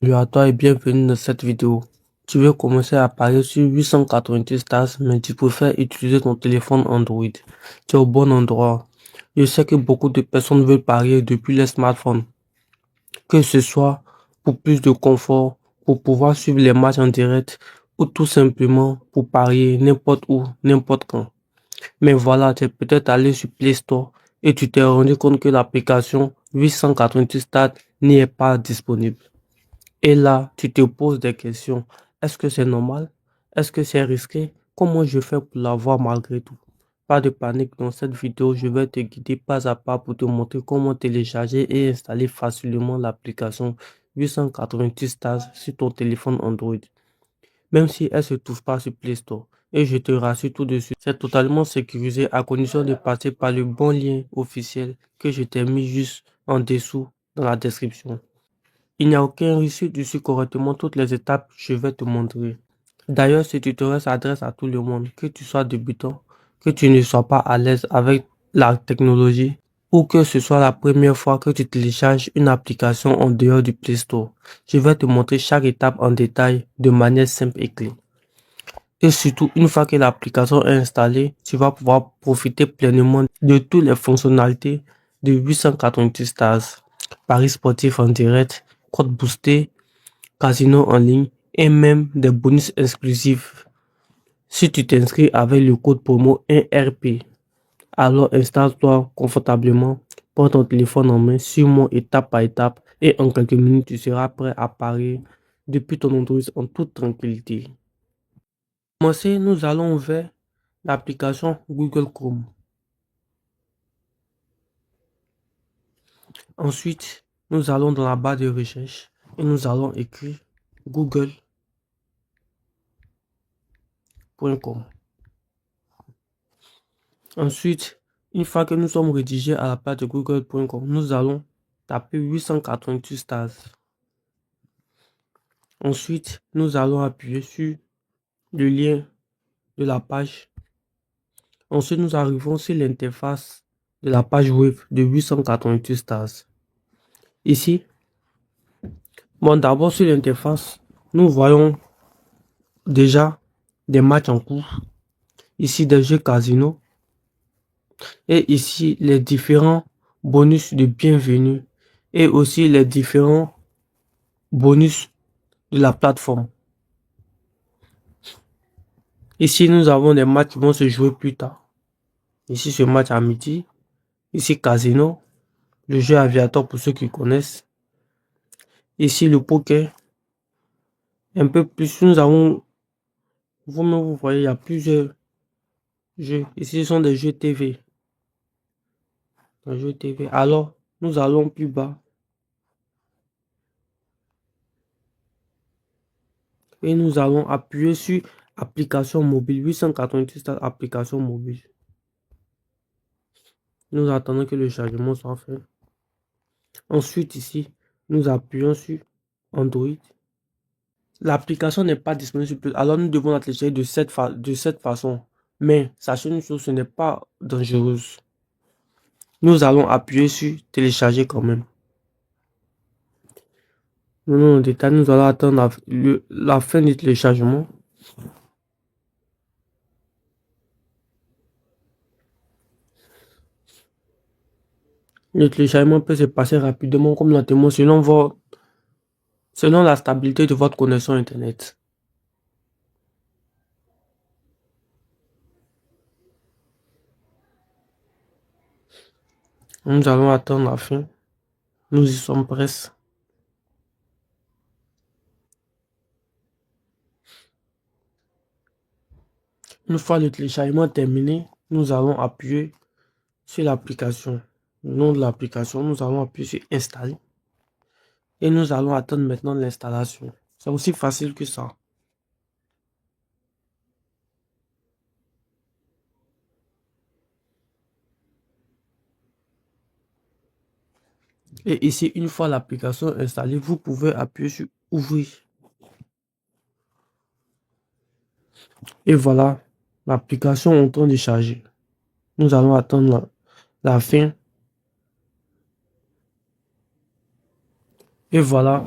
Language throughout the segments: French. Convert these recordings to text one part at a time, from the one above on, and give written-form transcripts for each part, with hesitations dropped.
Salut à toi et bienvenue dans cette vidéo. Tu veux commencer à parier sur 888 stars, mais tu préfères utiliser ton téléphone Android. Tu es au bon endroit. Je sais que beaucoup de personnes veulent parier depuis les smartphones, que ce soit pour plus de confort, pour pouvoir suivre les matchs en direct ou tout simplement pour parier n'importe où, n'importe quand. Mais voilà, tu es peut-être allé sur Play Store et tu t'es rendu compte que l'application 888 stars n'y est pas disponible. Et là, tu te poses des questions. Est-ce que c'est normal? Est-ce que c'est risqué? Comment je fais pour l'avoir malgré tout? Pas de panique, dans cette vidéo, je vais te guider pas à pas pour te montrer comment télécharger et installer facilement l'application 888 Stars sur ton téléphone Android, même si elle se trouve pas sur Play Store. Et je te rassure tout de suite, c'est totalement sécurisé à condition de passer par le bon lien officiel que je t'ai mis juste en dessous dans la description. Il n'y a aucun risque de suivre correctement toutes les étapes que je vais te montrer. D'ailleurs, ce tutoriel s'adresse à tout le monde, que tu sois débutant, que tu ne sois pas à l'aise avec la technologie ou que ce soit la première fois que tu télécharges une application en dehors du Play Store. Je vais te montrer chaque étape en détail de manière simple et claire. Et surtout, une fois que l'application est installée, tu vas pouvoir profiter pleinement de toutes les fonctionnalités de 888 Stars. Paris sportif en direct, code boosté, casino en ligne et même des bonus exclusifs si tu t'inscris avec le code promo 1RP. Alors installe-toi confortablement, prends ton téléphone en main, suis-moi étape par étape et en quelques minutes tu seras prêt à parier depuis ton Android en toute tranquillité. Pour commencer, nous allons vers l'application Google Chrome. Ensuite, nous allons dans la barre de recherche et nous allons écrire google.com. Ensuite, une fois que nous sommes rédigés à la page de google.com, nous allons taper 888 stars. Ensuite, nous allons appuyer sur le lien de la page. Ensuite, nous arrivons sur l'interface de la page web de 888 stars. Ici, bon, d'abord sur l'interface, nous voyons déjà des matchs en cours. Ici, des jeux casino. Et ici, les différents bonus de bienvenue et aussi les différents bonus de la plateforme. Ici, nous avons des matchs qui vont se jouer plus tard. Ici, ce match à midi. Ici, casino, le jeu aviateur pour ceux qui connaissent. Ici, le poker. Un peu plus, nous avons, vous voyez, il y a plusieurs jeux. Ici, ce sont des jeux TV. Des jeux TV. Alors, nous allons plus bas. Et nous allons appuyer sur application mobile. 888 application mobile. Nous attendons que le chargement soit fait. Ensuite, ici, nous appuyons sur Android. L'application n'est pas disponible sur Play, alors nous devons la télécharger de cette façon. Mais sachez une chose, ce n'est pas dangereux. Nous allons appuyer sur télécharger quand même. Nous, en détail, nous allons attendre la fin du téléchargement. Le téléchargement peut se passer rapidement comme lentement selon la stabilité de votre connexion Internet. Nous allons attendre la fin. Nous y sommes presque. Une fois le téléchargement terminé, nous allons appuyer sur l'application. Le nom de l'application, nous allons appuyer sur installer. Et nous allons attendre maintenant l'installation. C'est aussi facile que ça. Et ici, une fois l'application installée, vous pouvez appuyer sur ouvrir. Et voilà, l'application est en train de charger. Nous allons attendre la fin. Et voilà,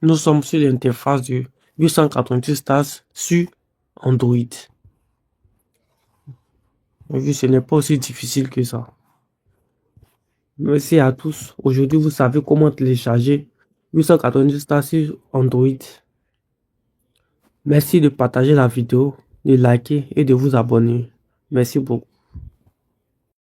Nous sommes sur l'interface de 888 stars sur Android. Vu, ce n'est pas aussi difficile que ça. Merci à tous. Aujourd'hui, vous savez comment télécharger 890 stars sur Android. Merci de partager la vidéo, de liker et de vous abonner. Merci beaucoup.